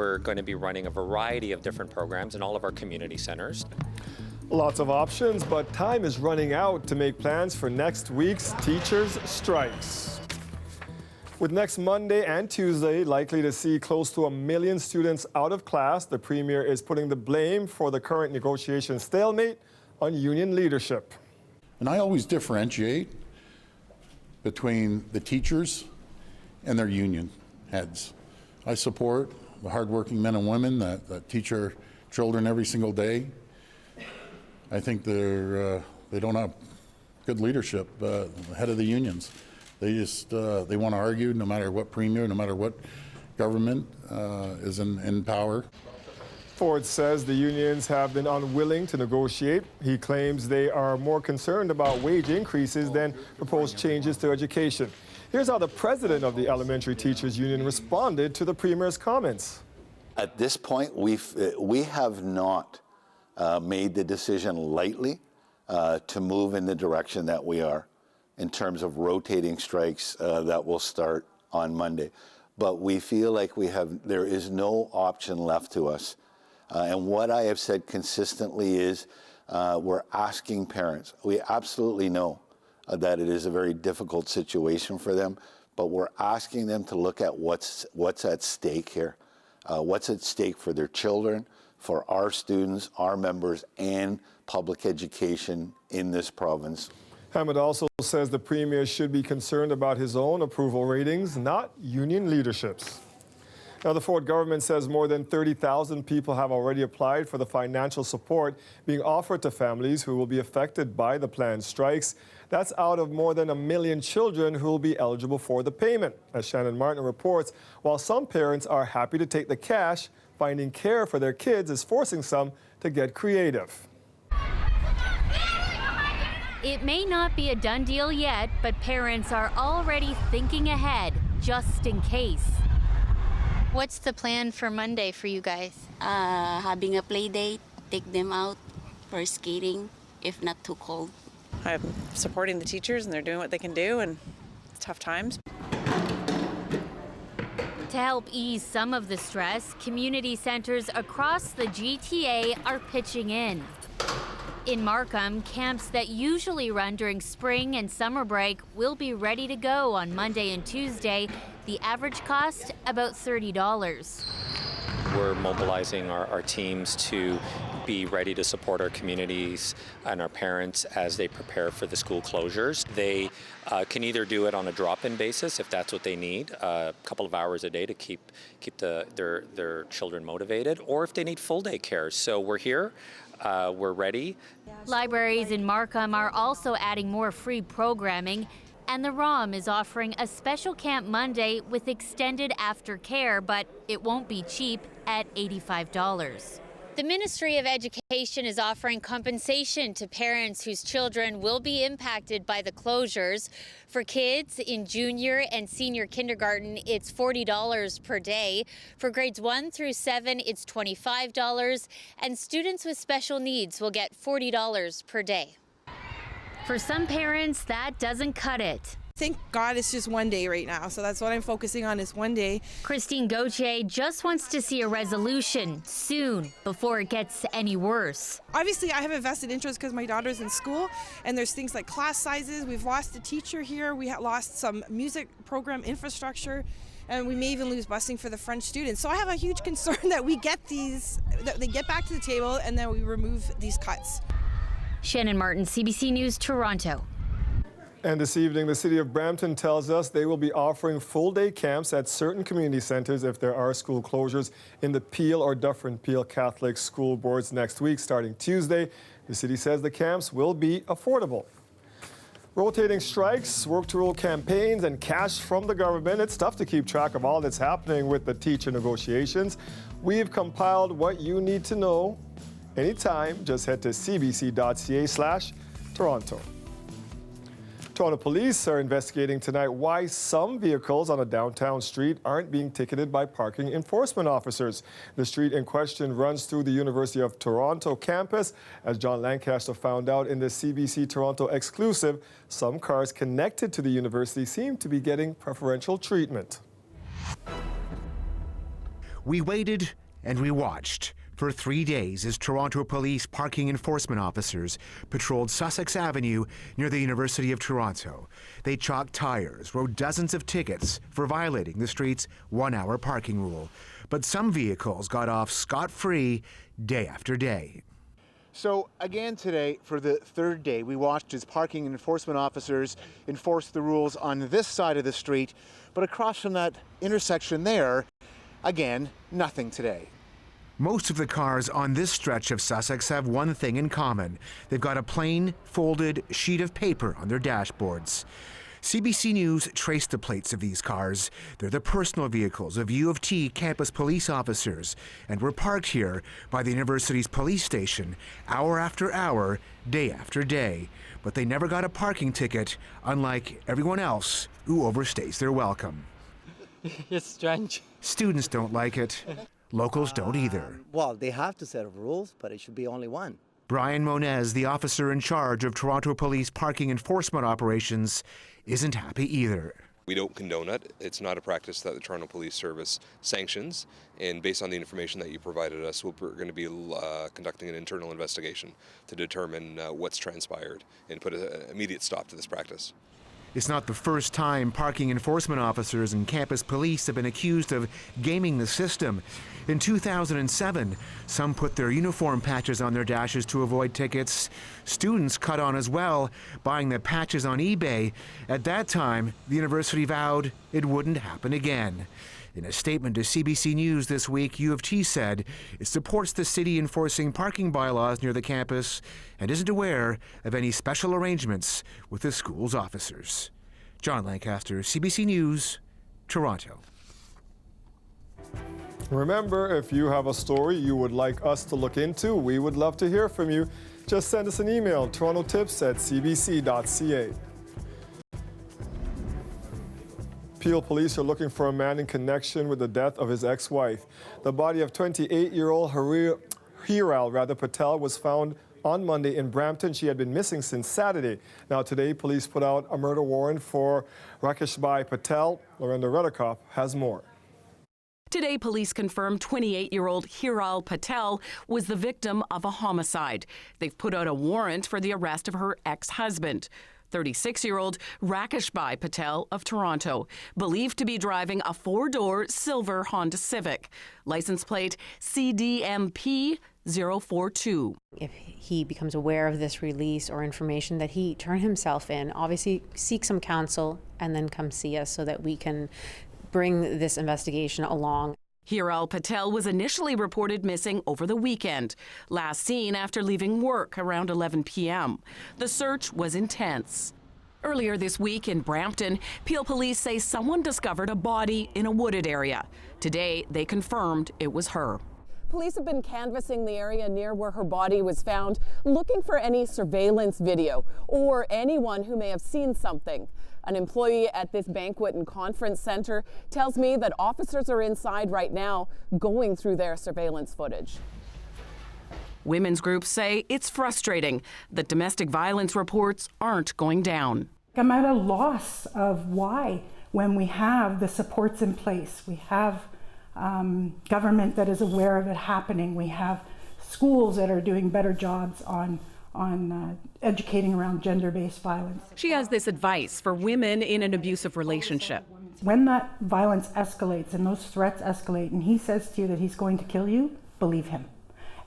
we're going to be running a variety of different programs in all of our community centers. Lots of options, but time is running out to make plans for next week's teachers' strikes. With next Monday and Tuesday likely to see close to 1 million students out of class, the Premier is putting the blame for the current negotiation stalemate on union leadership. And I always differentiate between the teachers and their union heads. I support the hardworking men and women that teach our children every single day. I think they don't have good leadership ahead of the unions. They just they want to argue no matter what premier, no matter what government is in power. Ford says the unions have been unwilling to negotiate. He claims they are more concerned about wage increases than proposed changes to education. Here's how the president of the Elementary Teachers Union responded to the Premier's comments. At this point, we have not made the decision lightly to move in the direction that we are in terms of rotating strikes that will start on Monday. But we feel like there is no option left to us. And what I have said consistently is we're asking parents. We absolutely know that it is a very difficult situation for them, but we're asking them to look at what's at stake here. What's at stake for their children, for our students, our members, and public education in this province. Hammond also says the Premier should be concerned about his own approval ratings, not union leadership's. Now, the Ford government says more than 30,000 people have already applied for the financial support being offered to families who will be affected by the planned strikes. That's out of more than 1 million children who will be eligible for the payment. As Shannon Martin reports, while some parents are happy to take the cash, finding care for their kids is forcing some to get creative. It may not be a done deal yet, but parents are already thinking ahead, just in case. What's the plan for Monday for you guys? Having a play date, take them out for skating, if not too cold. I'm supporting the teachers, and they're doing what they can do, and it's tough times. To help ease some of the stress, community centers across the GTA are pitching in. In Markham, camps that usually run during spring and summer break will be ready to go on Monday and Tuesday. The average cost, about $30. We're mobilizing our teams to be ready to support our communities and our parents as they prepare for the school closures. They can either do it on a drop-in basis if that's what they need, a couple of hours a day to keep their children motivated, or if they need full-day care. So we're here. We're ready. Libraries in Markham are also adding more free programming, and the ROM is offering a special camp Monday with extended aftercare, but it won't be cheap at $85. The Ministry of Education is offering compensation to parents whose children will be impacted by the closures. For kids in junior and senior kindergarten, it's $40 per day. For grades 1 through 7, it's $25, and students with special needs will get $40 per day. For some parents, that doesn't cut it. Thank God it's just one day right now, so that's what I'm focusing on, is one day. Christine Gauthier just wants to see a resolution soon before it gets any worse. Obviously, I have a vested interest because my daughter's in school, and there's things like class sizes. We've lost a teacher here. We lost some music program infrastructure, and we may even lose busing for the French students. So I have a huge concern that we get that they get back to the table and then we remove these cuts. Shannon Martin, CBC News, Toronto. And this evening, the City of Brampton tells us they will be offering full-day camps at certain community centers if there are school closures in the Peel or Dufferin-Peel Catholic school boards next week, starting Tuesday. The city says the camps will be affordable. Rotating strikes, work-to-rule campaigns, and cash from the government. It's tough to keep track of all that's happening with the teacher negotiations. We've compiled what you need to know. Anytime, just head to cbc.ca/Toronto. Toronto police are investigating tonight why some vehicles on a downtown street aren't being ticketed by parking enforcement officers. The street in question runs through the University of Toronto campus. As John Lancaster found out in the CBC Toronto exclusive, some cars connected to the university seem to be getting preferential treatment. We waited and we watched for 3 days as Toronto Police parking enforcement officers patrolled Sussex Avenue near the University of Toronto. They chalked tires, wrote dozens of tickets for violating the street's 1-hour parking rule. But some vehicles got off scot-free day after day. So again today, for the third day, we watched as parking enforcement officers enforced the rules on this side of the street, but across from that intersection there, again, nothing today. Most of the cars on this stretch of Sussex have one thing in common. They've got a plain, folded sheet of paper on their dashboards. CBC News traced the plates of these cars. They're the personal vehicles of U of T campus police officers and were parked here by the university's police station hour after hour, day after day. But they never got a parking ticket, unlike everyone else who overstays their welcome. It's strange. Students don't like it. Locals don't either. Well, they have to set up rules, but it should be only one. Brian Monez, the officer in charge of Toronto Police parking enforcement operations, isn't happy either. We don't condone it. It's not a practice that the Toronto Police Service sanctions, and based on the information that you provided us, we're going to be conducting an internal investigation to determine what's transpired and put an immediate stop to this practice. It's not the first time parking enforcement officers and campus police have been accused of gaming the system. In 2007, some put their uniform patches on their dashes to avoid tickets. Students cut on as well, buying the patches on eBay. At that time, the university vowed it wouldn't happen again. In a statement to CBC News this week, U of T said it supports the city enforcing parking bylaws near the campus and isn't aware of any special arrangements with the school's officers. John Lancaster, CBC News, Toronto. Remember, if you have a story you would like us to look into, we would love to hear from you. Just send us an email, torontotips@cbc.ca. Peel police are looking for a man in connection with the death of his ex-wife. The body of 28-year-old Hiral Patel was found on Monday in Brampton. She had been missing since Saturday. Now today, police put out a murder warrant for Rakeshbhai Patel. Lorenda Redekop has more. Today, police confirmed 28-year-old Hiral Patel was the victim of a homicide. They've put out a warrant for the arrest of her ex-husband. 36-year-old Rakeshbhai Patel of Toronto, believed to be driving a 4-door silver Honda Civic, license plate CDMP 042. If he becomes aware of this release or information, that he turn himself in, obviously seek some counsel and then come see us so that we can bring this investigation along. Hiral Patel was initially reported missing over the weekend, last seen after leaving work around 11 p.m. The search was intense. Earlier this week in Brampton, Peel police say someone discovered a body in a wooded area. Today, they confirmed it was her. Police have been canvassing the area near where her body was found, looking for any surveillance video or anyone who may have seen something. An employee at this banquet and conference center tells me that officers are inside right now going through their surveillance footage. Women's groups say it's frustrating that domestic violence reports aren't going down. I'm at a loss of why, when we have the supports in place, we have government that is aware of it happening, we have schools that are doing better jobs on educating around gender-based violence. She has this advice for women in an abusive relationship. When that violence escalates and those threats escalate and he says to you that he's going to kill you, believe him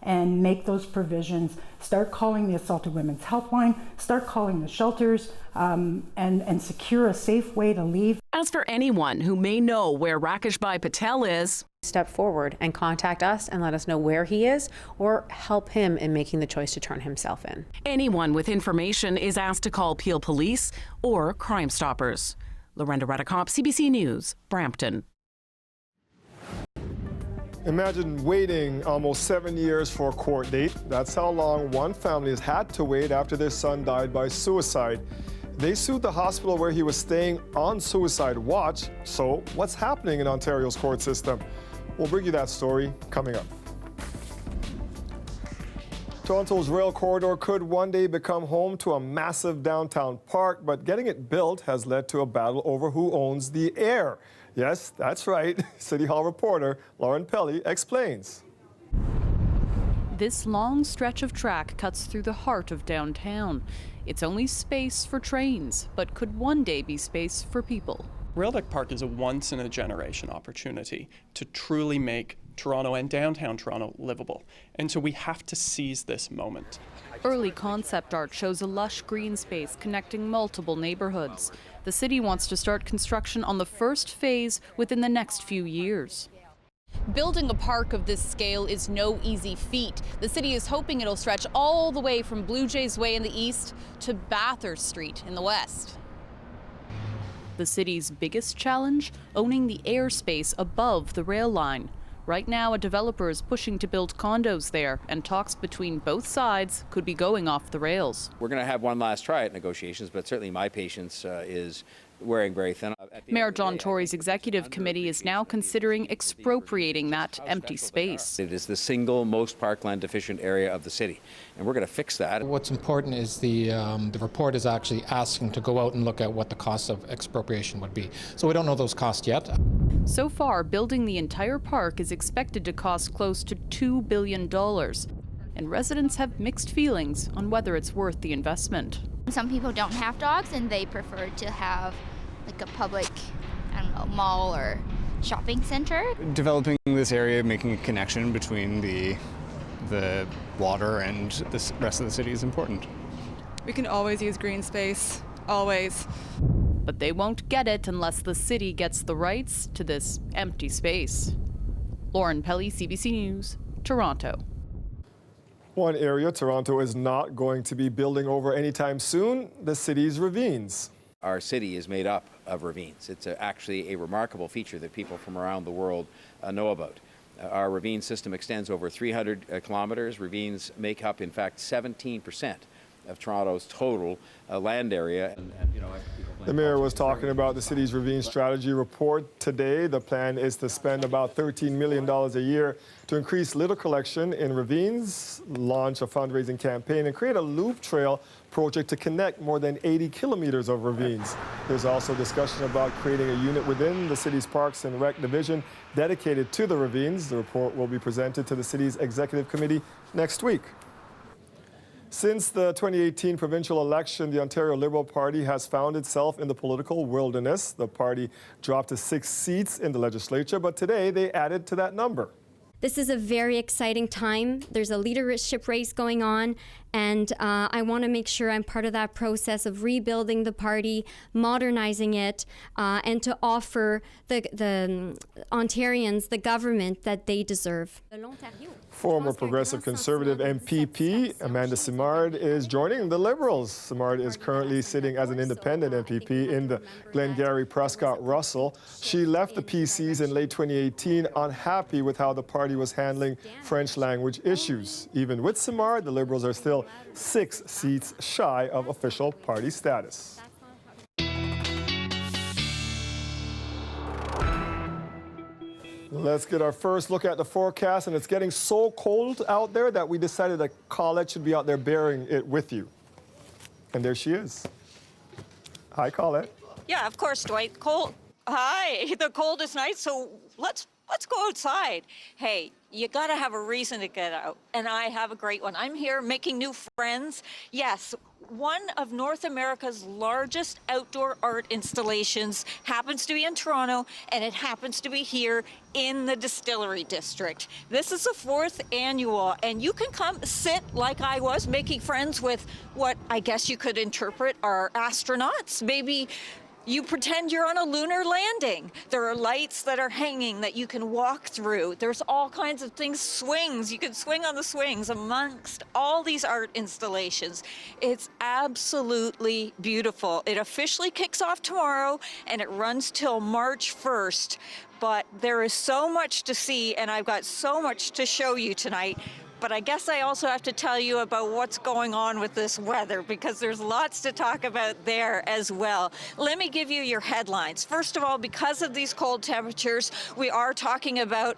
and make those provisions. Start calling the Assaulted Women's Helpline, start calling the shelters, and secure a safe way to leave. As for anyone who may know where Rakeshbhai Patel is, step forward and contact us and let us know where he is or help him in making the choice to turn himself in. Anyone with information is asked to call Peel Police or Crime Stoppers. Lorenda Redekop, CBC News, Brampton. Imagine waiting almost 7 years for a court date. That's how long one family has had to wait after their son died by suicide. They sued the hospital where he was staying on suicide watch. So what's happening in Ontario's court system? We'll bring you that story coming up. Toronto's rail corridor could one day become home to a massive downtown park, but getting it built has led to a battle over who owns the air. Yes, that's right. City Hall reporter Lauren Pelly explains. This long stretch of track cuts through the heart of downtown. It's only space for trains, but could one day be space for people. Rail Deck Park is a once-in-a-generation opportunity to truly make Toronto and downtown Toronto livable. And so we have to seize this moment. Early concept art shows a lush green space connecting multiple neighborhoods. The city wants to start construction on the first phase within the next few years. Building a park of this scale is no easy feat. The city is hoping it'll stretch all the way from Blue Jays Way in the east to Bathurst Street in the west. The city's biggest challenge? Owning the airspace above the rail line. Right now, a developer is pushing to build condos there, and talks between both sides could be going off the rails. We're going to have one last try at negotiations, but certainly my patience is wearing very thin. Mayor John Tory's executive committee is now considering expropriating that empty space. It is the single most parkland deficient area of the city, and we're going to fix that. What's important is the report is actually asking to go out and look at what the cost of expropriation would be. So we don't know those costs yet. So far, building the entire park is expected to cost close to $2 billion. And residents have mixed feelings on whether it's worth the investment. Some people don't have dogs and they prefer to have like a public, I don't know, mall or shopping center. Developing this area, making a connection between the water and the rest of the city is important. We can always use green space, always. But they won't get it unless the city gets the rights to this empty space. Lauren Pelly, CBC News, Toronto. One area Toronto is not going to be building over anytime soon, the city's ravines. Our city is made up of ravines. It's actually a remarkable feature that people from around the world know about. Our ravine system extends over 300 kilometers. Ravines make up, in fact, 17% of Toronto's total land area. The mayor was talking about the city's ravine strategy report today. The plan is to spend about $13 million a year to increase litter collection in ravines, launch a fundraising campaign, and create a loop trail project to connect more than 80 kilometers of ravines. There's also discussion about creating a unit within the city's Parks and Rec division dedicated to the ravines. The report will be presented to the city's executive committee next week. Since the 2018 provincial election, the Ontario Liberal Party has found itself in the political wilderness. The party dropped to 6 seats in the legislature, but today they added to that number. This is a very exciting time. There's a leadership race going on, and I want to make sure I'm part of that process of rebuilding the party, modernizing it, and to offer the Ontarians the government that they deserve. Former Progressive Conservative MPP Amanda Simard is joining the Liberals. Simard is currently sitting as an independent MPP in the Glengarry Prescott-Russell. She left the PCs in late 2018 unhappy with how the party was handling French language issues. Even with Simard, the Liberals are still 6 seats shy of official party status. Let's get our first look at the forecast, and it's getting so cold out there that we decided that Colette should be out there bearing it with you. And there she is. Hi, Colette. Yeah, of course, Dwight. Cold. Hi. The cold is nice, so let's go outside. Hey, you gotta have a reason to get out, and I have a great one. I'm here making new friends. Yes. One of North America's largest outdoor art installations happens to be in Toronto, and it happens to be here in the Distillery District. This is the 4th annual, and you can come sit like I was, making friends with what I guess you could interpret are astronauts. Maybe you pretend you're on a lunar landing. There are lights that are hanging that you can walk through. There's all kinds of things, swings. You can swing on the swings amongst all these art installations. It's absolutely beautiful. It officially kicks off tomorrow and it runs till March 1st. But there is so much to see, and I've got so much to show you tonight. But I guess I also have to tell you about what's going on with this weather, because there's lots to talk about there as well. Let me give you your headlines. First of all, because of these cold temperatures, we are talking about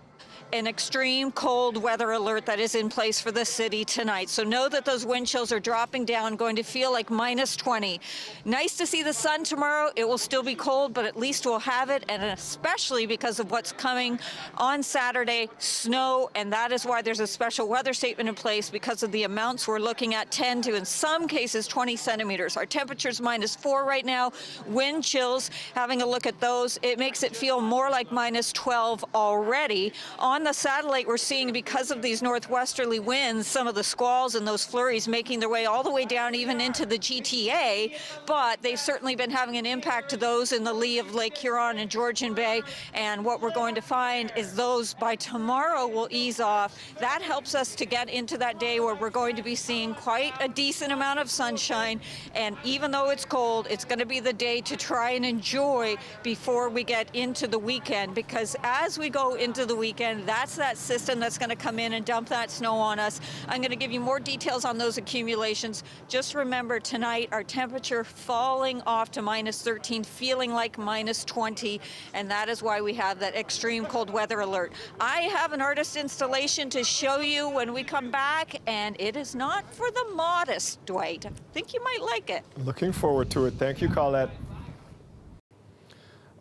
an extreme cold weather alert that is in place for the city tonight. So know that those wind chills are dropping down, going to feel like minus 20. Nice to see the sun tomorrow. It will still be cold, but at least we'll have it, and especially because of what's coming on Saturday, snow, and that is why there's a special weather statement in place, because of the amounts we're looking at, 10 to, in some cases, 20 centimeters. Our temperature's -4 right now. Wind chills, having a look at those, it makes it feel more like minus 12 already. On the satellite, we're seeing, because of these northwesterly winds, some of the squalls and those flurries making their way all the way down even into the GTA, but they've certainly been having an impact to those in the lee of Lake Huron and Georgian Bay, and what we're going to find is those by tomorrow will ease off. That helps us to get into that day where we're going to be seeing quite a decent amount of sunshine, and even though it's cold, it's going to be the day to try and enjoy before we get into the weekend, because as we go into the weekend, that's that system that's going to come in and dump that snow on us. I'm going to give you more details on those accumulations. Just remember, tonight our temperature falling off to -13, feeling like -20, and that is why we have that extreme cold weather alert. I have an artist installation to show you when we come back, and it is not for the modest, Dwight. I think you might like it. Looking forward to it. Thank you, Colette.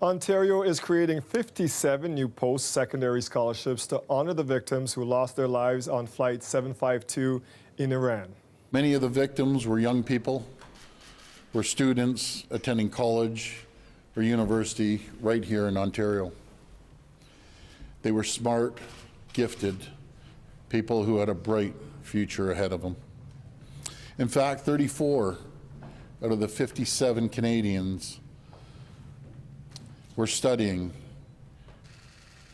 Ontario is creating 57 new post-secondary scholarships to honor the victims who lost their lives on Flight 752 in Iran. Many of the victims were young people, were students attending college or university right here in Ontario. They were smart, gifted people who had a bright future ahead of them. In fact, 34 out of the 57 Canadians were studying.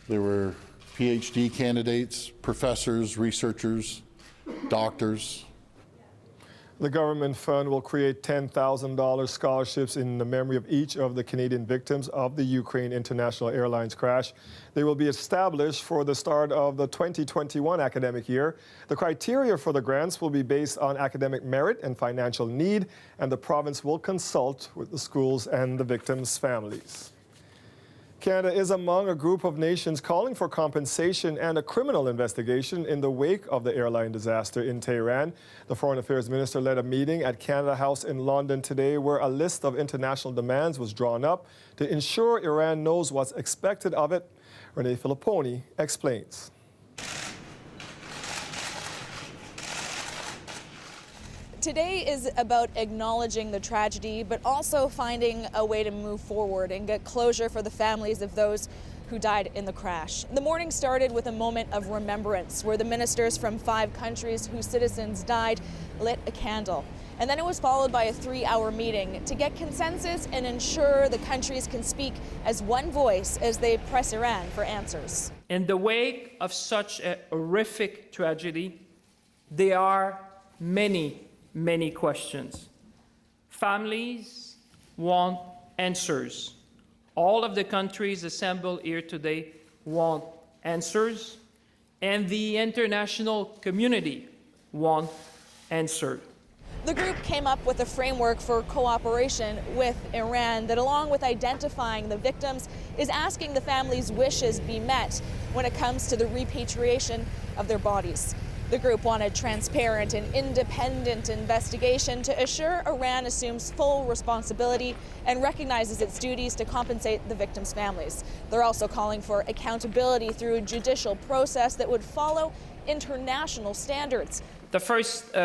They were PhD candidates, professors, researchers, doctors. The government fund will create $10,000 scholarships in the memory of each of the Canadian victims of the Ukraine International Airlines crash. They will be established for the start of the 2021 academic year. The criteria for the grants will be based on academic merit and financial need, and the province will consult with the schools and the victims' families. Canada is among a group of nations calling for compensation and a criminal investigation in the wake of the airline disaster in Tehran. The Foreign Affairs Minister led a meeting at Canada House in London today where a list of international demands was drawn up to ensure Iran knows what's expected of it. Renee Filipponi explains. Today is about acknowledging the tragedy, but also finding a way to move forward and get closure for the families of those who died in the crash. The morning started with a moment of remembrance where the ministers from 5 countries whose citizens died lit a candle. And then it was followed by a 3-hour meeting to get consensus and ensure the countries can speak as one voice as they press Iran for answers. In the wake of such a horrific tragedy, there are many questions. Families want answers. All of the countries assembled here today want answers, and the international community want answers. The group came up with a framework for cooperation with Iran that, along with identifying the victims, is asking the families' wishes be met when it comes to the repatriation of their bodies. The group wanted transparent and independent investigation to assure Iran assumes full responsibility and recognizes its duties to compensate the victims' families. They're also calling for accountability through a judicial process that would follow international standards. The first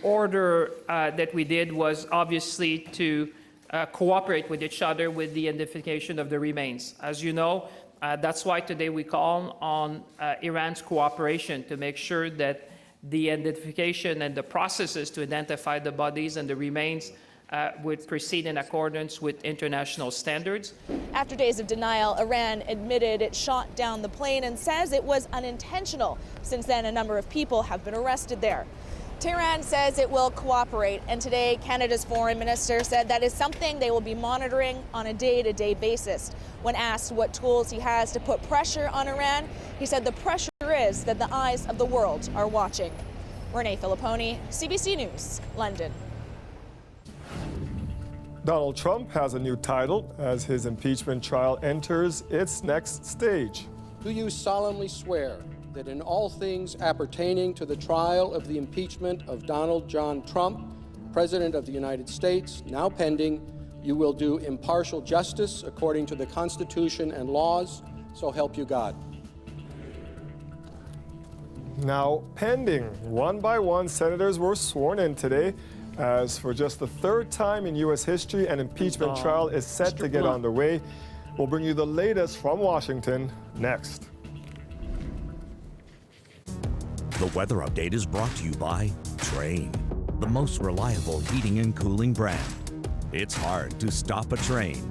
order that we did was obviously to cooperate with each other with the identification of the remains. As you know, that's why today we call on Iran's cooperation to make sure that the identification and the processes to identify the bodies and the remains would proceed in accordance with international standards. After days of denial, Iran admitted it shot down the plane and says it was unintentional. Since then, a number of people have been arrested there. Tehran says it will cooperate, and today Canada's foreign minister said that is something they will be monitoring on a day-to-day basis. When asked what tools he has to put pressure on Iran, he said the pressure is that the eyes of the world are watching. Renee Filipponi, CBC News, London. Donald Trump has a new title as his impeachment trial enters its next stage. Do you solemnly swear that in all things appertaining to the trial of the impeachment of Donald John Trump, President of the United States, now pending, you will do impartial justice according to the Constitution and laws, so help you God? Now, pending. One by one, senators were sworn in today. As for just the third time in U.S. history, an impeachment trial is set to get underway. We'll bring you the latest from Washington next. The weather update is brought to you by Train, the most reliable heating and cooling brand. It's hard to stop a train.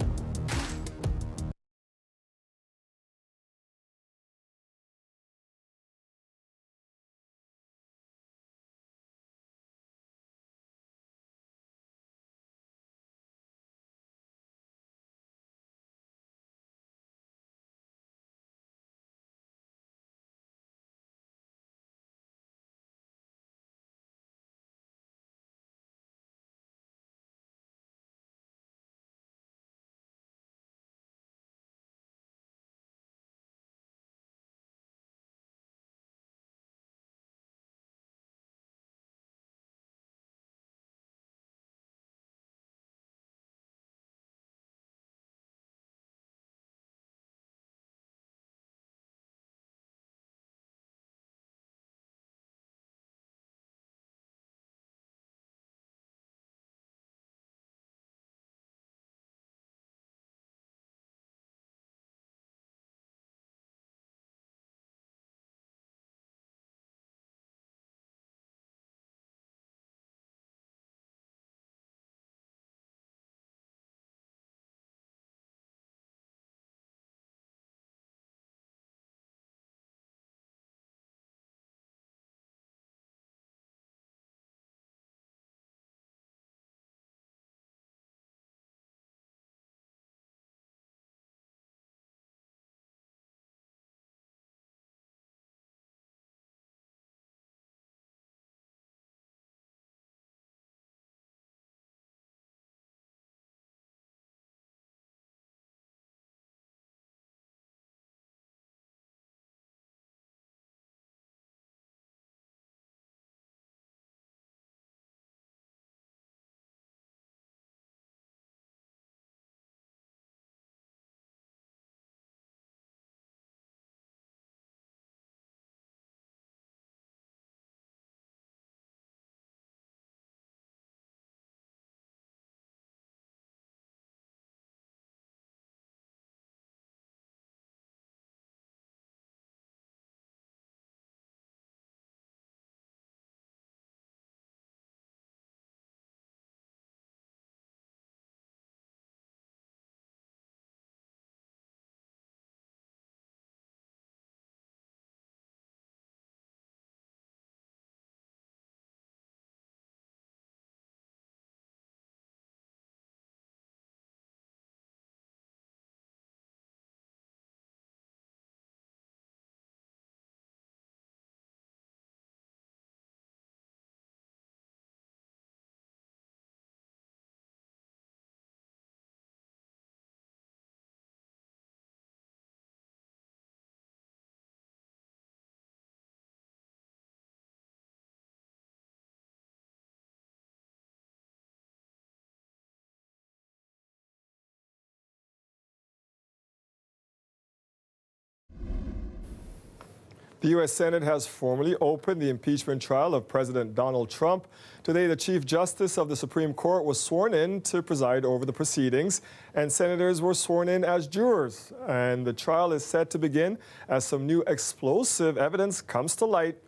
The U.S. Senate has formally opened the impeachment trial of President Donald Trump. Today, the Chief Justice of the Supreme Court was sworn in to preside over the proceedings, and senators were sworn in as jurors. And the trial is set to begin as some new explosive evidence comes to light.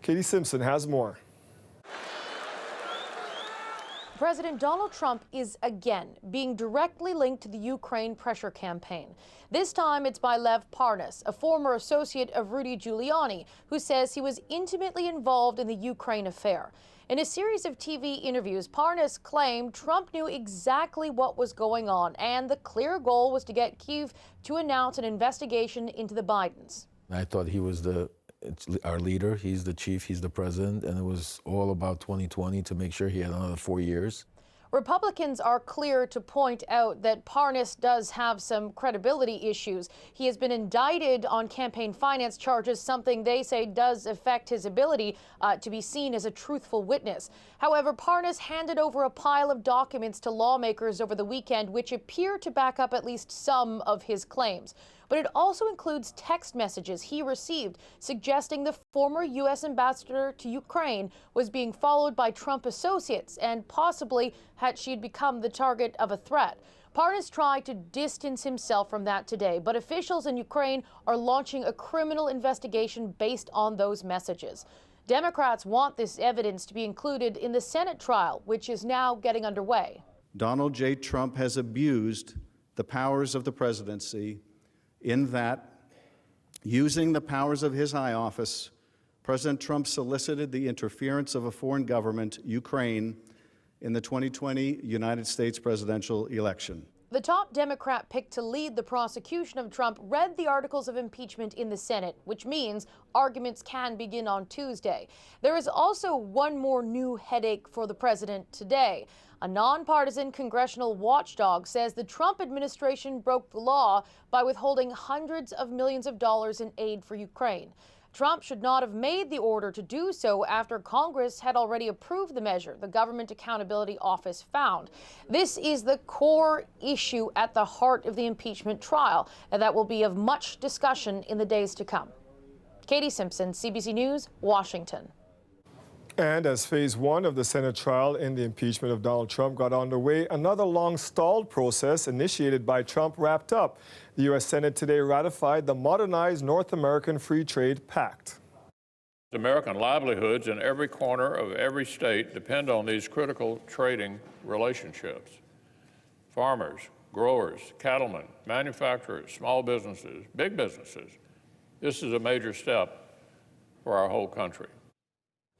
Katie Simpson has more. President Donald Trump is again being directly linked to the Ukraine pressure campaign. This time it's by Lev Parnas, a former associate of Rudy Giuliani, who says he was intimately involved in the Ukraine affair. In a series of TV interviews, Parnas claimed Trump knew exactly what was going on, and the clear goal was to get Kyiv to announce an investigation into the Bidens. I thought he was our leader, he's the chief, he's the president, and it was all about 2020 to make sure he had another 4 years. Republicans are clear to point out that Parnas does have some credibility issues. He has been indicted on campaign finance charges, something they say does affect his ability to be seen as a truthful witness. However, Parnas handed over a pile of documents to lawmakers over the weekend, which appear to back up at least some of his claims. But it also includes text messages he received suggesting the former U.S. ambassador to Ukraine was being followed by Trump associates and possibly she'd become the target of a threat. Parnas tried to distance himself from that today, but officials in Ukraine are launching a criminal investigation based on those messages. Democrats want this evidence to be included in the Senate trial, which is now getting underway. Donald J. Trump has abused the powers of the presidency in that, using the powers of his high office, President Trump solicited the interference of a foreign government, Ukraine, in the 2020 United States presidential election. The top Democrat picked to lead the prosecution of Trump read the articles of impeachment in the Senate, which means arguments can begin on Tuesday. There is also one more new headache for the president today. A nonpartisan congressional watchdog says the Trump administration broke the law by withholding hundreds of millions of dollars in aid for Ukraine. Trump should not have made the order to do so after Congress had already approved the measure, the Government Accountability Office found. This is the core issue at the heart of the impeachment trial, and that will be of much discussion in the days to come. Katie Simpson, CBC News, Washington. And as phase one of the Senate trial in the impeachment of Donald Trump got underway, another long-stalled process initiated by Trump wrapped up. The U.S. Senate today ratified the modernized North American Free Trade Pact. American livelihoods in every corner of every state depend on these critical trading relationships. Farmers, growers, cattlemen, manufacturers, small businesses, big businesses. This is a major step for our whole country.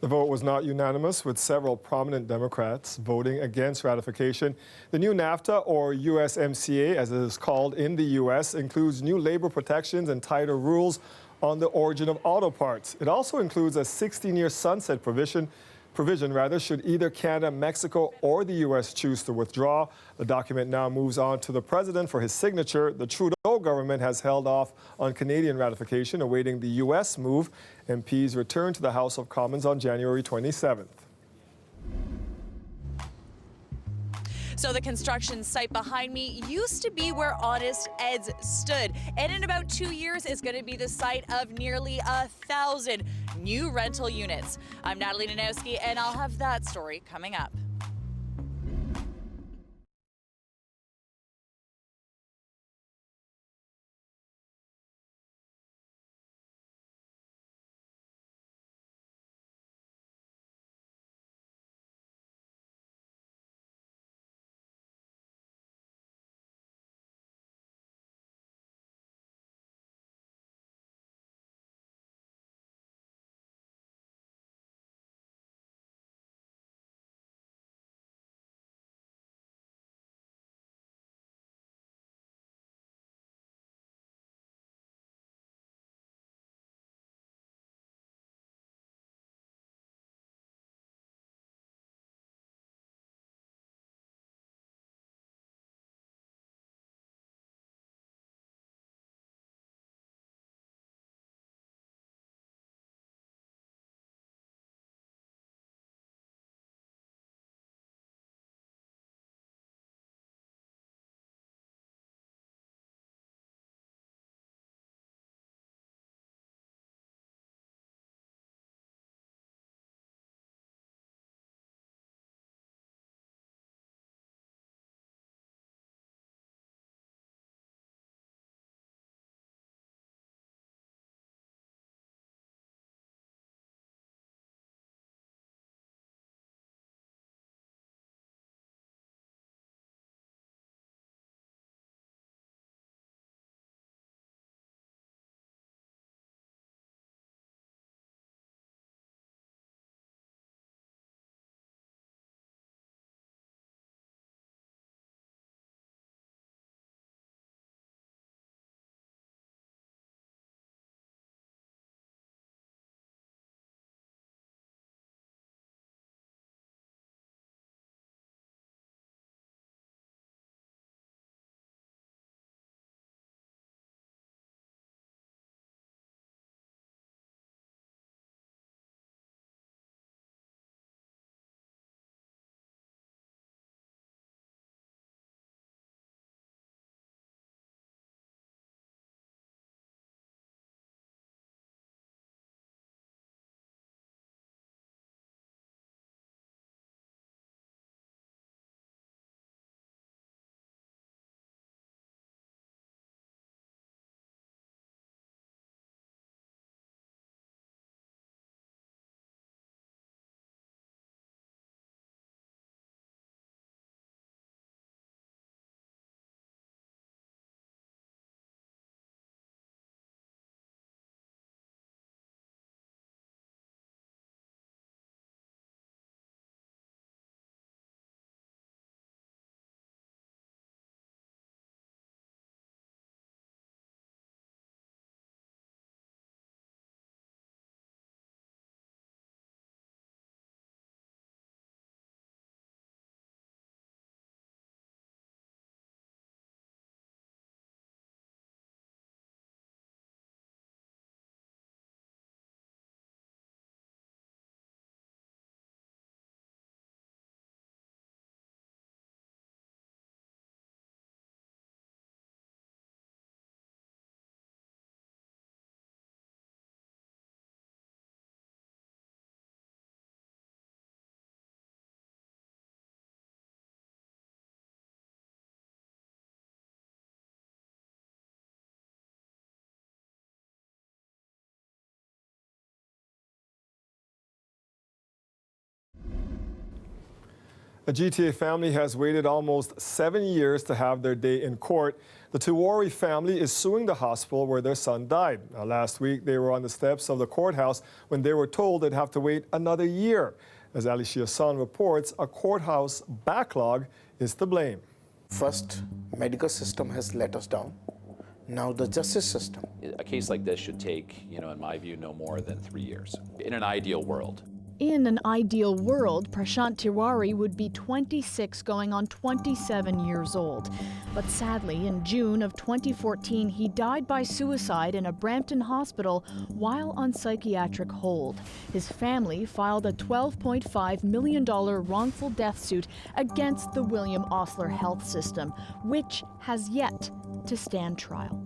The vote was not unanimous, with several prominent Democrats voting against ratification. The new NAFTA, or USMCA as it is called in the U.S., includes new labor protections and tighter rules on the origin of auto parts. It also includes a 16-year sunset provision should either Canada, Mexico, or the U.S. choose to withdraw. The document now moves on to the president for his signature. The Trudeau government has held off on Canadian ratification, awaiting the U.S. move. MPs return to the House of Commons on January 27th. So the construction site behind me used to be where Honest Ed's stood, and in about 2 years is going to be the site of nearly 1,000 new rental units. I'm Natalie Nanowski, and I'll have that story coming up. A GTA family has waited almost 7 years to have their day in court. The Tiwari family is suing the hospital where their son died. Now, last week, they were on the steps of the courthouse when they were told they'd have to wait another year. As Alicia Son reports, a courthouse backlog is to blame. First, medical system has let us down. Now the justice system. A case like this should take, in my view, no more than 3 years. In an ideal world. In an ideal world, Prashant Tiwari would be 26 going on 27 years old. But sadly, in June of 2014, he died by suicide in a Brampton hospital while on psychiatric hold. His family filed a $12.5 million wrongful death suit against the William Osler Health System, which has yet to stand trial.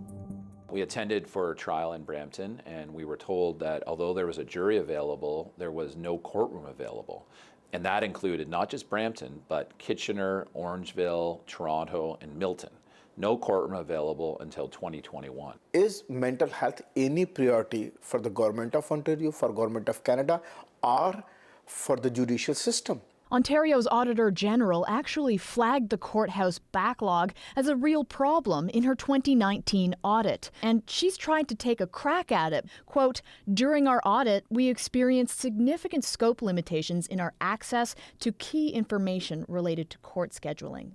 We attended for a trial in Brampton, and we were told that although there was a jury available, there was no courtroom available. And that included not just Brampton, but Kitchener, Orangeville, Toronto, and Milton. No courtroom available until 2021. Is mental health any priority for the Government of Ontario, for Government of Canada, or for the judicial system? Ontario's Auditor General actually flagged the courthouse backlog as a real problem in her 2019 audit, and she's tried to take a crack at it. Quote, "During our audit, we experienced significant scope limitations in our access to key information related to court scheduling."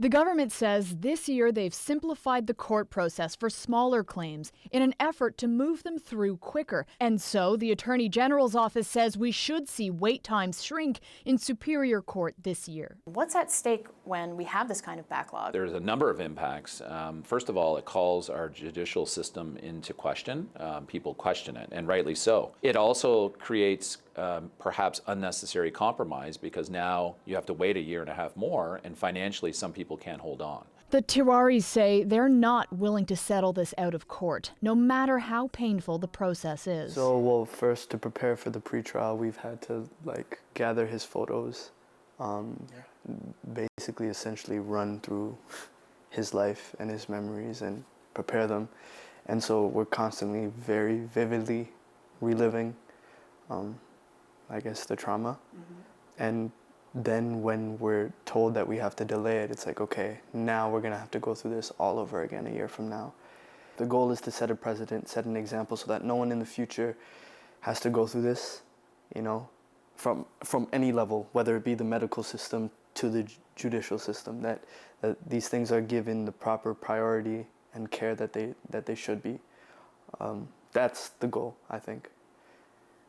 The government says this year they've simplified the court process for smaller claims in an effort to move them through quicker. And so the Attorney General's office says we should see wait times shrink in Superior Court this year. What's at stake when we have this kind of backlog? There's a number of impacts. First of all, it calls our judicial system into question. People question it, and rightly so. It also creates perhaps unnecessary compromise because now you have to wait a year and a half more, and financially some people can't hold on. The Tiwaris say they're not willing to settle this out of court, no matter how painful the process is. So, well, first to prepare for the pretrial, we've had to gather his photos, basically essentially run through his life and his memories and prepare them. And so we're constantly very vividly reliving I guess the trauma. And then when we're told that we have to delay it, it's like, okay, now we're gonna have to go through this all over again a year from now. The goal is to set a precedent, set an example so that no one in the future has to go through this, from any level, whether it be the medical system to the judicial system, that these things are given the proper priority and care that they should be. That's the goal, I think.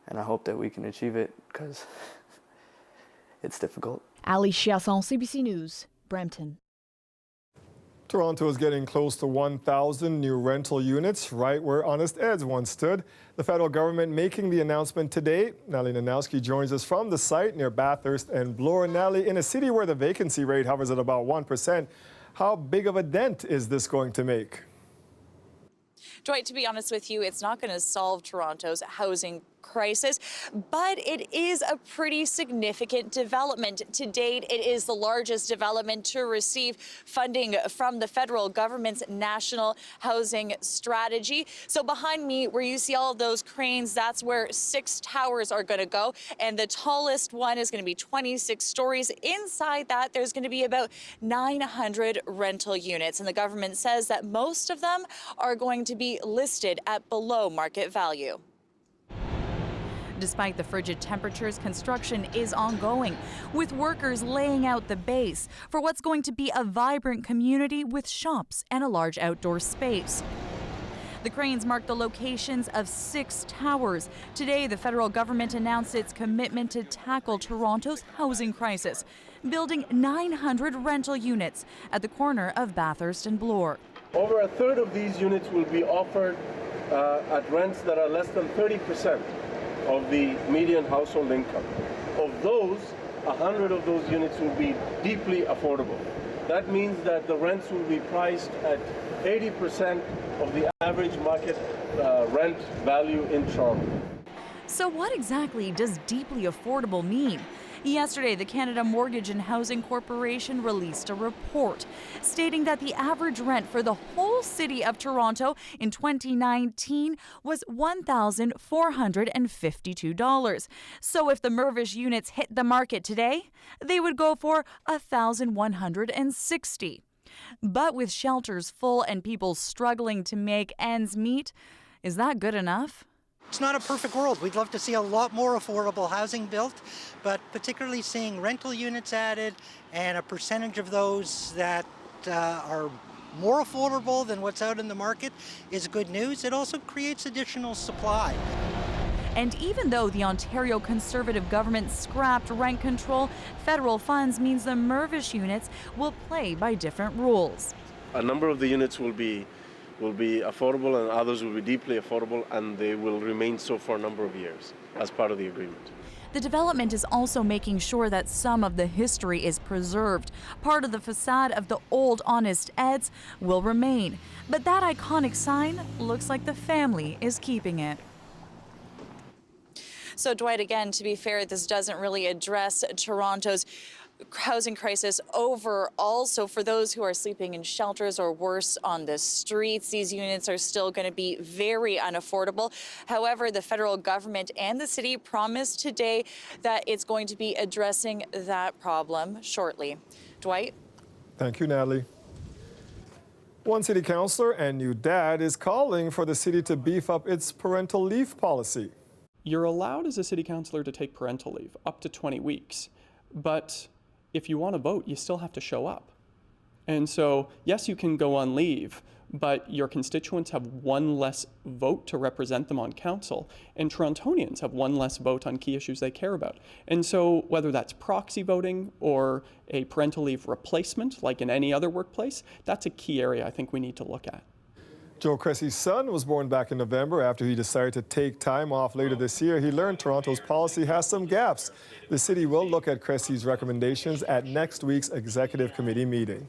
And I hope that we can achieve it because it's difficult. Ali Chiasson, CBC News, Brampton. Toronto is getting close to 1,000 new rental units, right where Honest Ed's once stood. The federal government making the announcement today. Nally Nanowski joins us from the site near Bathurst and Bloor. Nally, in a city where the vacancy rate hovers at about 1%, how big of a dent is this going to make? Dwight, to be honest with you, it's not going to solve Toronto's housing crisis, but it is a pretty significant development. To date, it is the largest development to receive funding from the federal government's National Housing Strategy. So behind me, where you see all of those cranes, that's where 6 towers are going to go, and the tallest one is going to be 26 stories. Inside that, there's going to be about 900 rental units, and the government says that most of them are going to be listed at below market value. Despite the frigid temperatures, construction is ongoing, with workers laying out the base for what's going to be a vibrant community with shops and a large outdoor space. The cranes mark the locations of 6 towers. Today, the federal government announced its commitment to tackle Toronto's housing crisis, building 900 rental units at the corner of Bathurst and Bloor. Over a third of these units will be offered at rents that are less than 30% of the median household income. Of those, 100 of those units will be deeply affordable. That means that the rents will be priced at 80% of the average market rent value in Toronto. So what exactly does deeply affordable mean? Yesterday, the Canada Mortgage and Housing Corporation released a report stating that the average rent for the whole city of Toronto in 2019 was $1,452. So if the Mirvish units hit the market today, they would go for $1,160. But with shelters full and people struggling to make ends meet, is that good enough? It's not a perfect world. We'd love to see a lot more affordable housing built, but particularly seeing rental units added and a percentage of those that are more affordable than what's out in the market is good news. It also creates additional supply. And even though the Ontario Conservative government scrapped rent control, federal funds means the Mirvish units will play by different rules. A number of the units will be affordable and others will be deeply affordable, and they will remain so for a number of years as part of the agreement. The development is also making sure that some of the history is preserved. Part of the facade of the old Honest Ed's will remain, but that iconic sign looks like the family is keeping it. So, Dwight, again, to be fair, this doesn't really address Toronto's housing crisis overall. So for those who are sleeping in shelters or worse on the streets, these units are still going to be very unaffordable. However, the federal government and the city promised today that it's going to be addressing that problem shortly. Dwight? Thank you, Natalie. One city councillor and new dad is calling for the city to beef up its parental leave policy. You're allowed as a city councillor to take parental leave up to 20 weeks, but if you want to vote, you still have to show up. And so, yes, you can go on leave, but your constituents have one less vote to represent them on council, and Torontonians have one less vote on key issues they care about. And so, whether that's proxy voting or a parental leave replacement, like in any other workplace, that's a key area I think we need to look at. Joe Cressy's son was born back in November after he decided to take time off later this year. He learned Toronto's policy has some gaps. The city will look at Cressy's recommendations at next week's executive committee meeting.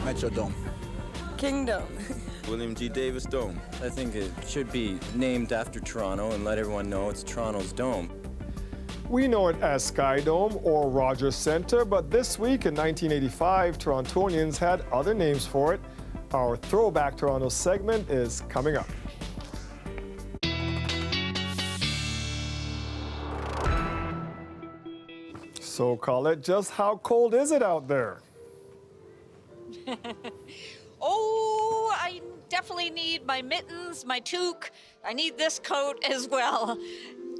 Metro Dome. Kingdom. William G. Davis Dome. I think it should be named after Toronto and let everyone know it's Toronto's dome. We know it as Sky Dome or Rogers Centre, but this week in 1985, Torontonians had other names for it. Our Throwback Toronto segment is coming up. So, Colette, just how cold is it out there? Oh, I definitely need my mittens, my toque. I need this coat as well.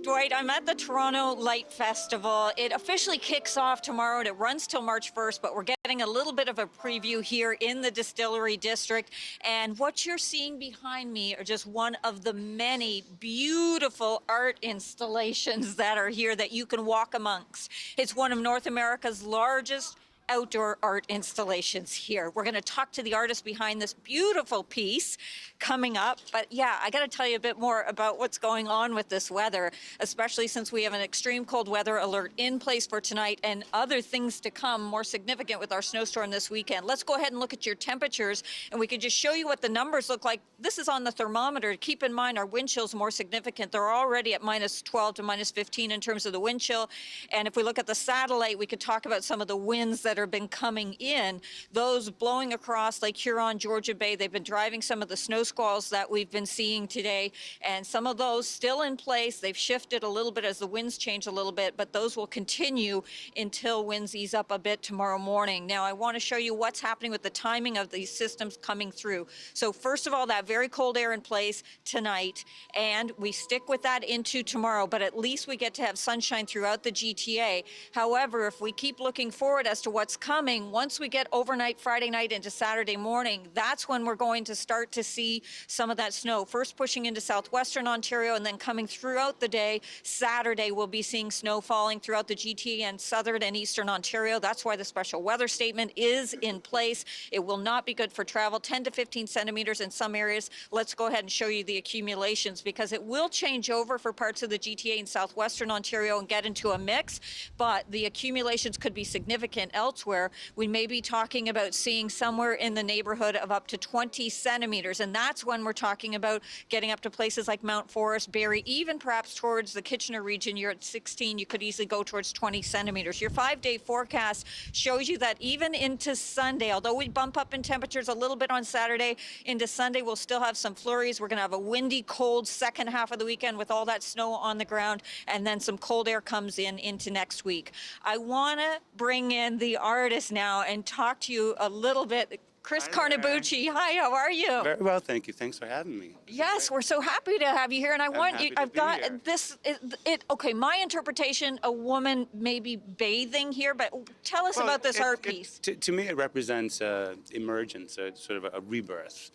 Dwight, I'm at the Toronto Light Festival. It officially kicks off tomorrow and it runs till March 1st, but we're getting a little bit of a preview here in the Distillery District. And what you're seeing behind me are just one of the many beautiful art installations that are here that you can walk amongst. It's one of North America's largest outdoor art installations here. We're going to talk to the artist behind this beautiful piece coming up. But yeah, I got to tell you a bit more about what's going on with this weather, especially since we have an extreme cold weather alert in place for tonight and other things to come more significant with our snowstorm this weekend. Let's go ahead and look at your temperatures and we can just show you what the numbers look like. This is on the thermometer. Keep in mind our wind chill's more significant. They're already at minus 12 to minus 15 in terms of the wind chill. And if we look at the satellite, we could talk about some of the winds that have been coming in, those blowing across Lake Huron, Georgia Bay. They've been driving some of the snow squalls that we've been seeing today, and some of those still in place. They've shifted a little bit as the winds change a little bit, but those will continue until winds ease up a bit tomorrow morning. Now, I want to show you what's happening with the timing of these systems coming through. So first of all, that very cold air in place tonight, and we stick with that into tomorrow, but at least we get to have sunshine throughout the GTA. However, if we keep looking forward as to what's coming, once we get overnight Friday night into Saturday morning, that's when we're going to start to see some of that snow. First pushing into southwestern Ontario and then coming throughout the day. Saturday, we'll be seeing snow falling throughout the GTA and southern and eastern Ontario. That's why the special weather statement is in place. It will not be good for travel, 10 to 15 centimeters in some areas. Let's go ahead and show you the accumulations because it will change over for parts of the GTA and southwestern Ontario and get into a mix, but the accumulations could be significant. elsewhere, we may be talking about seeing somewhere in the neighborhood of up to 20 centimeters. And that's when we're talking about getting up to places like Mount Forest, Barrie, even perhaps towards the Kitchener region. You're at 16, you could easily go towards 20 centimeters. Your 5-day forecast shows you that even into Sunday, although we bump up in temperatures a little bit on Saturday, into Sunday we'll still have some flurries. We're going to have a windy, cold second half of the weekend with all that snow on the ground, and then some cold air comes in into next week. I want to bring in the artist now and talk to you a little bit. Chris Carnabucci, hi, how are you? Very well, thank you. Thanks for having me. Yes, we're so happy to have you here, and I want you. I've got here. this. Okay, my interpretation: a woman may be bathing here, but tell us about this art piece. To me, it represents emergence, sort of a rebirth.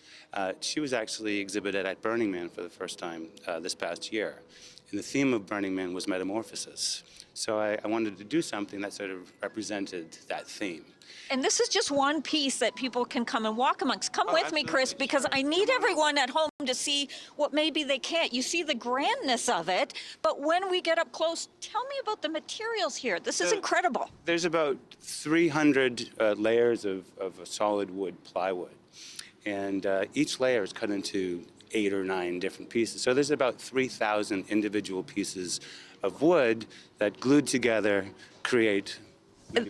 She was actually exhibited at Burning Man for the first time this past year, and the theme of Burning Man was metamorphosis. So I wanted to do something that sort of represented that theme. And this is just one piece that people can come and walk amongst. Come with me, Chris, because I need everyone at home to see what maybe they can't. You see the grandness of it, but when we get up close, tell me about the materials here. This is incredible. There's about 300 layers of solid wood plywood, and each layer is cut into 8 or 9 different pieces. So there's about 3,000 individual pieces of wood that glued together create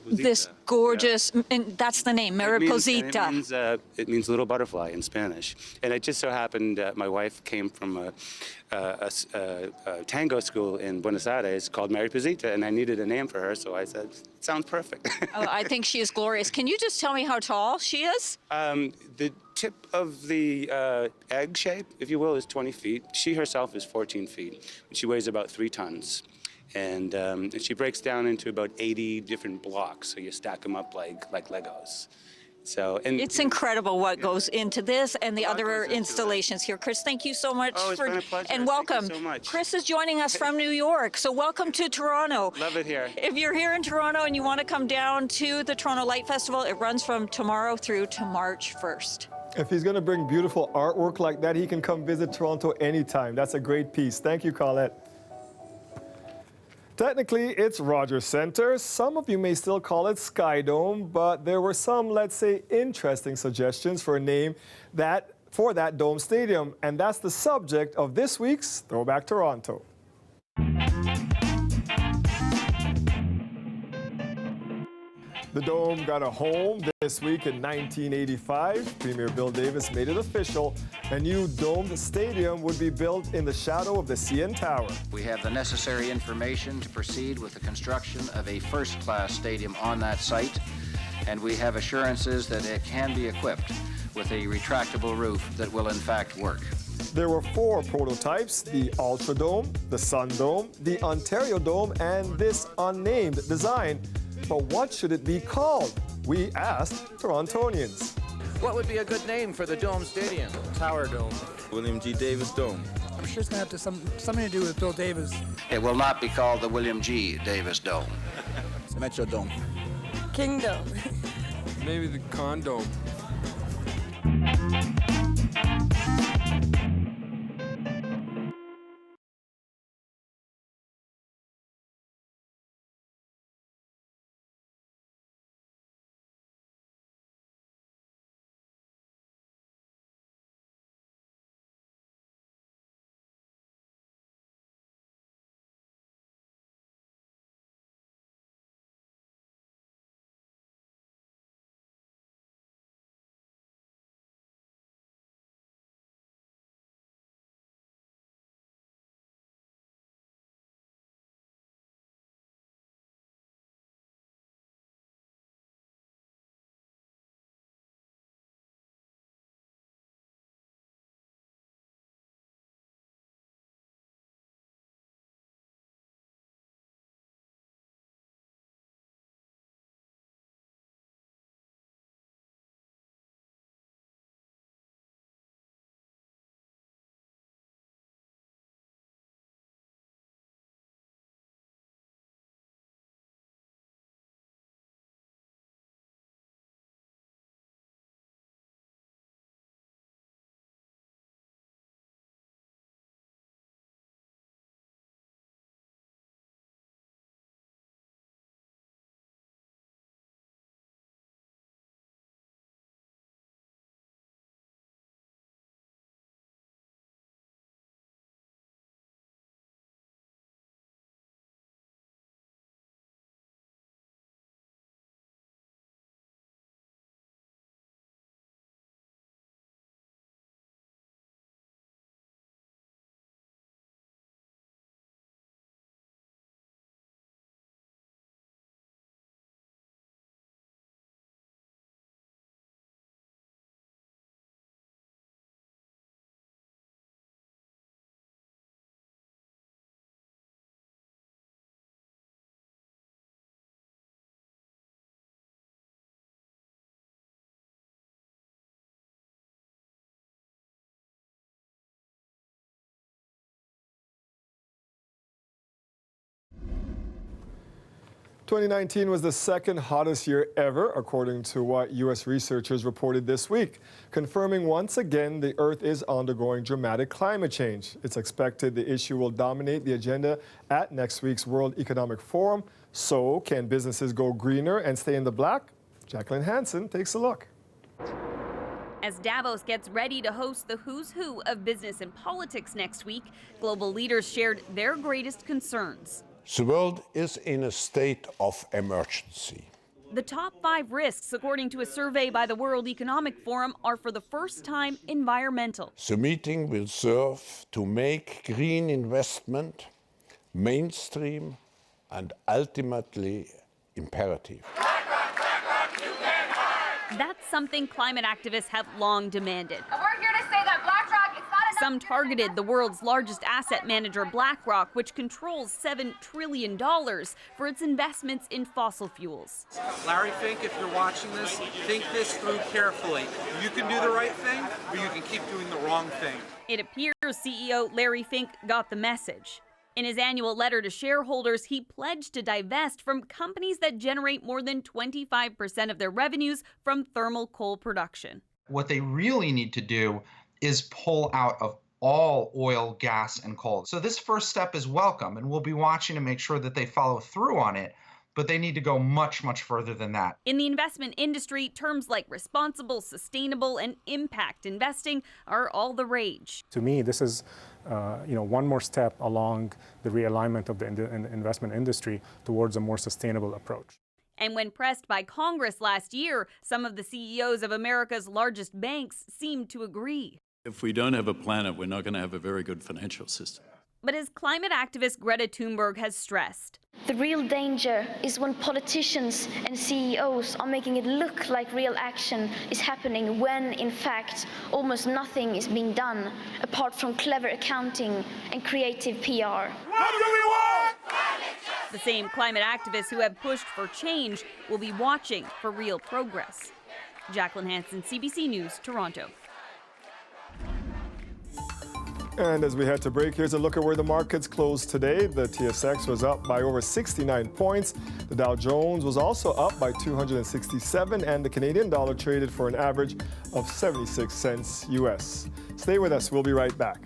this gorgeous, and that's the name, Mariposita. It means little butterfly in Spanish. And it just so happened my wife came from a tango school in Buenos Aires called Mariposita, and I needed a name for her, so I said, sounds perfect. Oh, I think she is glorious. Can you just tell me how tall she is? The tip of the egg shape, if you will, is 20 feet. She herself is 14 feet. She weighs about 3 tons. And she breaks down into about 80 different blocks, so you stack them up like Legos. So, and it's incredible what goes into this and the other installations here. Chris, thank you so much. Oh, it's been a pleasure. And welcome. Thank you so much. Chris is joining us from New York, so welcome to Toronto. Love it here. If you're here in Toronto and you want to come down to the Toronto Light Festival, it runs from tomorrow through to March 1st. If he's going to bring beautiful artwork like that, he can come visit Toronto anytime. That's a great piece. Thank you, Colette. Technically, it's Rogers Centre. Some of you may still call it Sky Dome, but there were some, let's say, interesting suggestions for a name for that Dome Stadium. And that's the subject of this week's Throwback Toronto. The Dome got a home this week in 1985. Premier Bill Davis made it official. A new domed stadium would be built in the shadow of the CN Tower. We have the necessary information to proceed with the construction of a first-class stadium on that site, and we have assurances that it can be equipped with a retractable roof that will in fact work. There were 4 prototypes: the Ultra Dome, the Sun Dome, the Ontario Dome, and this unnamed design. But what should it be called? We asked Torontonians. What would be a good name for the Dome Stadium? Tower Dome. William G. Davis Dome. I'm sure it's going to have something to do with Bill Davis. It will not be called the William G. Davis Dome. Metro Dome. Kingdom. Maybe the Condome. 2019 was the second hottest year ever, according to what U.S. researchers reported this week, confirming once again the Earth is undergoing dramatic climate change. It's expected the issue will dominate the agenda at next week's World Economic Forum. So, can businesses go greener and stay in the black? Jacqueline Hansen takes a look. As Davos gets ready to host the who's who of business and politics next week, global leaders shared their greatest concerns. The world is in a state of emergency. The top 5 risks, according to a survey by the World Economic Forum, are for the first time environmental. The meeting will serve to make green investment mainstream and ultimately imperative. That's something climate activists have long demanded. And we're here to say that BlackRock is not enough. Some targeted the world's largest asset manager, BlackRock, which controls $7 trillion for its investments in fossil fuels. Larry Fink, if you're watching this, think this through carefully. You can do the right thing, or you can keep doing the wrong thing. It appears CEO Larry Fink got the message. In his annual letter to shareholders, he pledged to divest from companies that generate more than 25% of their revenues from thermal coal production. What they really need to do is pull out of all oil, gas, and coal. So this first step is welcome, and we'll be watching to make sure that they follow through on it. But they need to go much, much further than that. In the investment industry, terms like responsible, sustainable, and impact investing are all the rage. To me, this is one more step along the realignment of the investment industry towards a more sustainable approach. And when pressed by Congress last year, some of the CEOs of America's largest banks seemed to agree. If we don't have a planet, we're not going to have a very good financial system. But as climate activist Greta Thunberg has stressed, the real danger is when politicians and CEOs are making it look like real action is happening when, in fact, almost nothing is being done apart from clever accounting and creative PR. What do we want? The same climate activists who have pushed for change will be watching for real progress. Jacqueline Hansen, CBC News, Toronto. And as we head to break, here's a look at where the markets closed today. The TSX was up by over 69 points. The Dow Jones was also up by 267, and the Canadian dollar traded for an average of 76 cents US. Stay with us. We'll be right back.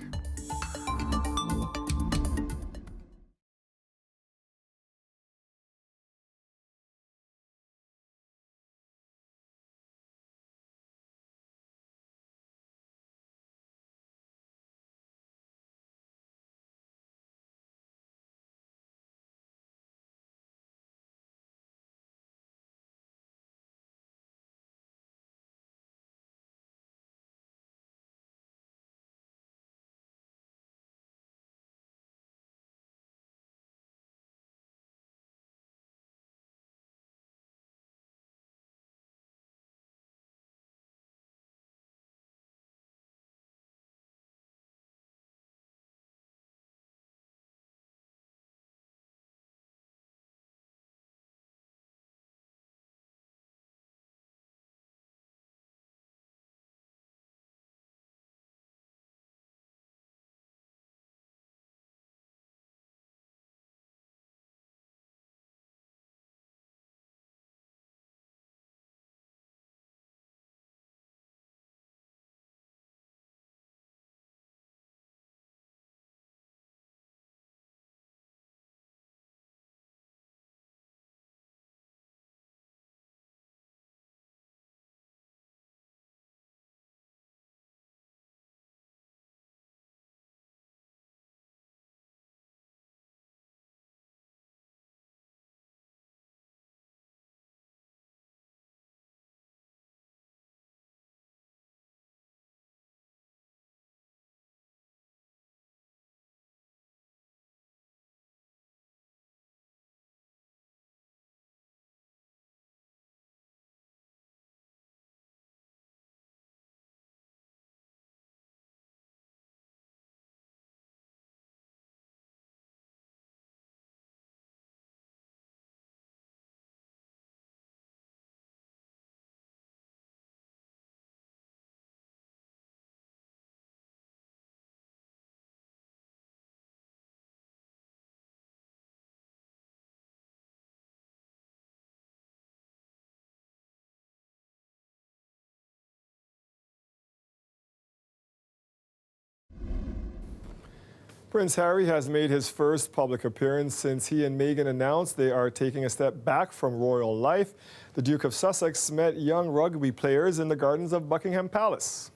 Prince Harry has made his first public appearance since he and Meghan announced they are taking a step back from royal life. The Duke of Sussex met young rugby players in the gardens of Buckingham Palace.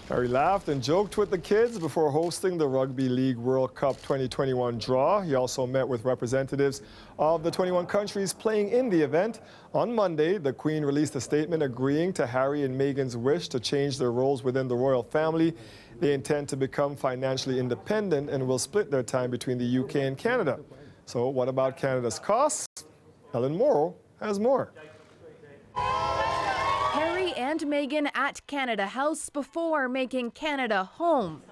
Harry laughed and joked with the kids before hosting the Rugby League World Cup 2021 draw. He also met with representatives of the 21 countries playing in the event. On Monday, the Queen released a statement agreeing to Harry and Meghan's wish to change their roles within the royal family. They intend to become financially independent and will split their time between the UK and Canada. So what about Canada's costs? Ellen Morrow has more. Harry and Meghan at Canada House before making Canada home.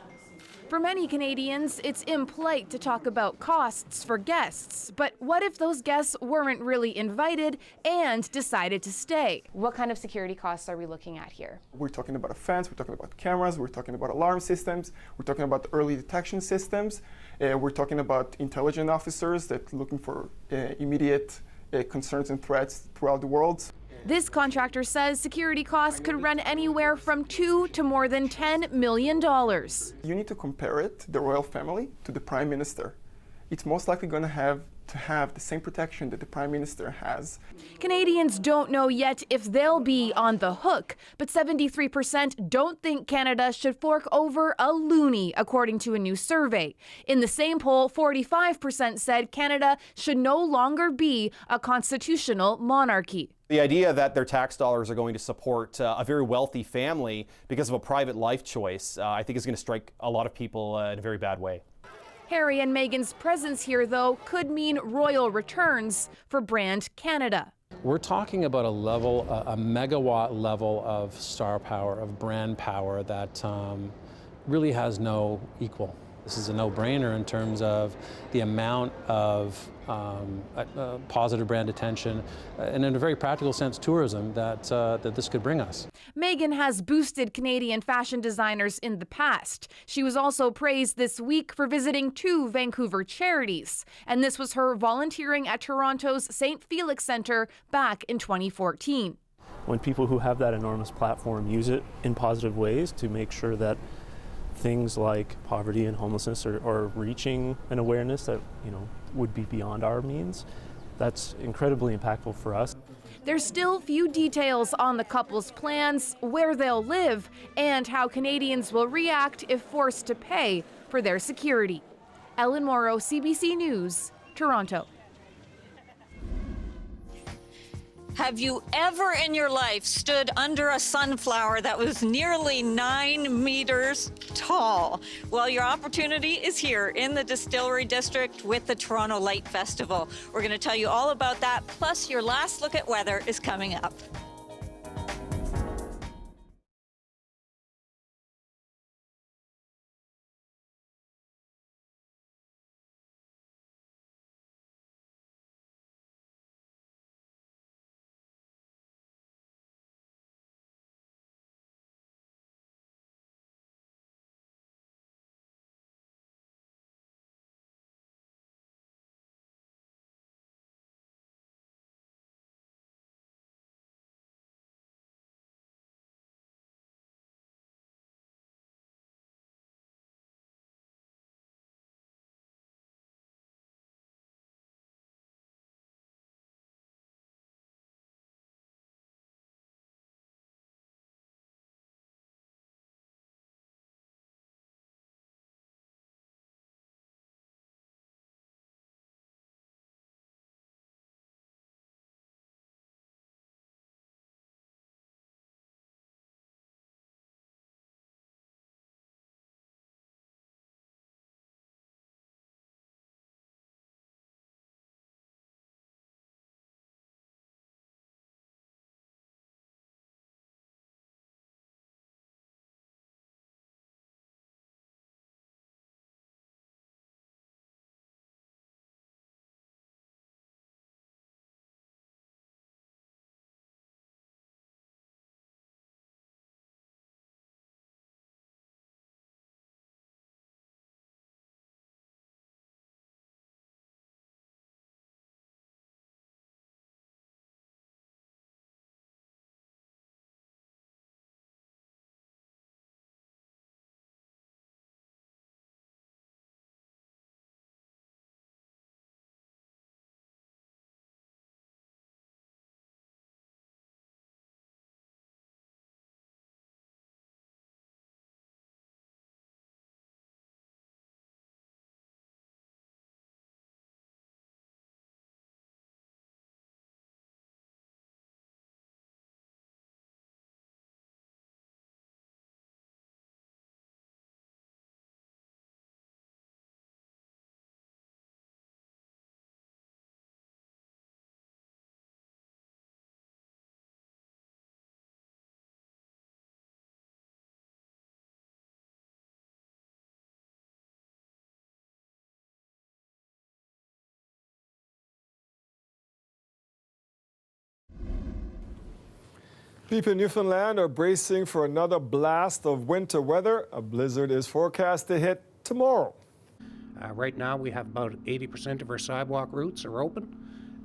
For many Canadians, it's impolite to talk about costs for guests. But what if those guests weren't really invited and decided to stay? What kind of security costs are we looking at here? We're talking about a fence, we're talking about cameras, we're talking about alarm systems, we're talking about early detection systems, we're talking about intelligence officers that looking for immediate concerns and threats throughout the world. This contractor says security costs could run anywhere from $2 to more than $10 million. You need to compare it, the royal family, to the Prime Minister. It's most likely going to have the same protection that the Prime Minister has. Canadians don't know yet if they'll be on the hook, but 73% don't think Canada should fork over a loonie, according to a new survey. In the same poll, 45% said Canada should no longer be a constitutional monarchy. The idea that their tax dollars are going to support a very wealthy family because of a private life choice, I think is going to strike a lot of people in a very bad way. Harry and Meghan's presence here, though, could mean royal returns for Brand Canada. We're talking about a level, a megawatt level of star power, of brand power that really has no equal. This is a no-brainer in terms of the amount of positive brand attention and, in a very practical sense, tourism that this could bring us. Meghan has boosted Canadian fashion designers in the past. She was also praised this week for visiting 2 Vancouver charities, and this was her volunteering at Toronto's St. Felix Centre back in 2014. When people who have that enormous platform use it in positive ways to make sure that things like poverty and homelessness are reaching an awareness that, would be beyond our means, that's incredibly impactful for us. There's still few details on the couple's plans, where they'll live, and how Canadians will react if forced to pay for their security. Ellen Morrow, CBC News, Toronto. Have you ever in your life stood under a sunflower that was nearly 9 meters tall? Well, your opportunity is here in the Distillery District with the Toronto Light Festival. We're going to tell you all about that, plus your last look at weather is coming up. People in Newfoundland are bracing for another blast of winter weather. A blizzard is forecast to hit tomorrow. Right now we have about 80% of our sidewalk routes are open,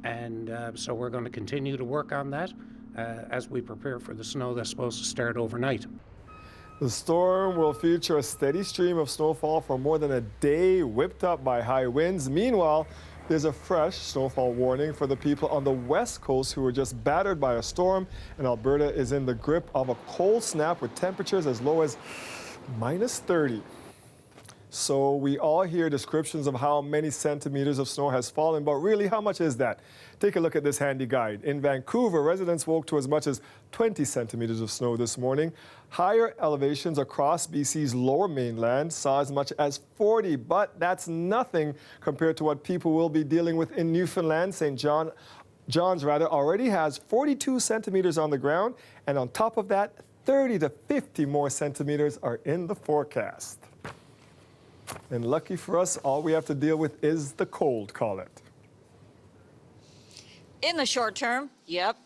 and so we're going to continue to work on that as we prepare for the snow that's supposed to start overnight. The storm will feature a steady stream of snowfall for more than a day, whipped up by high winds. Meanwhile, there's a fresh snowfall warning for the people on the west coast who were just battered by a storm, and Alberta is in the grip of a cold snap with temperatures as low as -30. So we all hear descriptions of how many centimeters of snow has fallen, but really, how much is that? Take a look at this handy guide. In Vancouver, residents woke to as much as 20 centimeters of snow this morning. Higher elevations across BC's lower mainland saw as much as 40, but that's nothing compared to what people will be dealing with in Newfoundland. St. John's already has 42 centimeters on the ground, and on top of that, 30 to 50 more centimeters are in the forecast. And lucky for us, all we have to deal with is the cold, call it. In the short term, yep,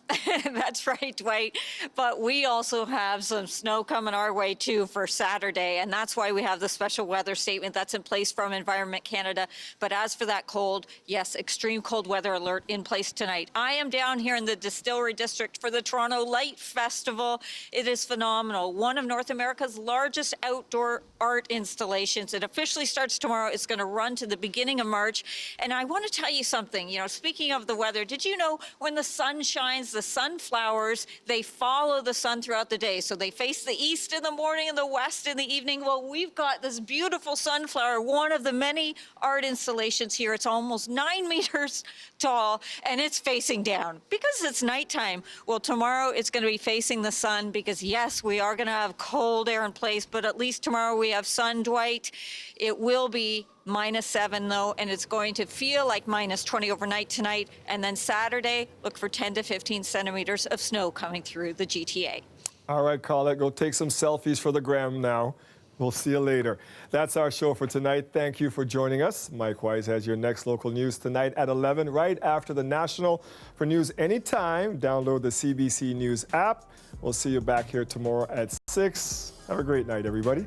that's right, Dwight. But we also have some snow coming our way, too, for Saturday. And that's why we have the special weather statement that's in place from Environment Canada. But as for that cold, yes, extreme cold weather alert in place tonight. I am down here in the Distillery District for the Toronto Light Festival. It is phenomenal. One of North America's largest outdoor art installations. It officially starts tomorrow. It's going to run to the beginning of March. And I want to tell you something. You know, speaking of the weather, did you know when the sun shines, the sunflowers, they follow the sun throughout the day. So they face the east in the morning and the west in the evening. Well, we've got this beautiful sunflower, one of the many art installations here. It's almost 9 meters tall, and it's facing down because it's nighttime. Well, tomorrow it's going to be facing the sun because, yes, we are going to have cold air in place, but at least tomorrow we have sun, Dwight. It will be -7 though, and it's going to feel like -20 overnight tonight. And then Saturday, look for 10 to 15 centimeters of snow coming through the GTA. All right, Colette, go take some selfies for the gram now. We'll see you later. That's our show for tonight. Thank you for joining us. Mike Wise has your next local news tonight at 11, right after the National. For news anytime, download the CBC News app. We'll see you back here tomorrow at 6. Have a great night, everybody.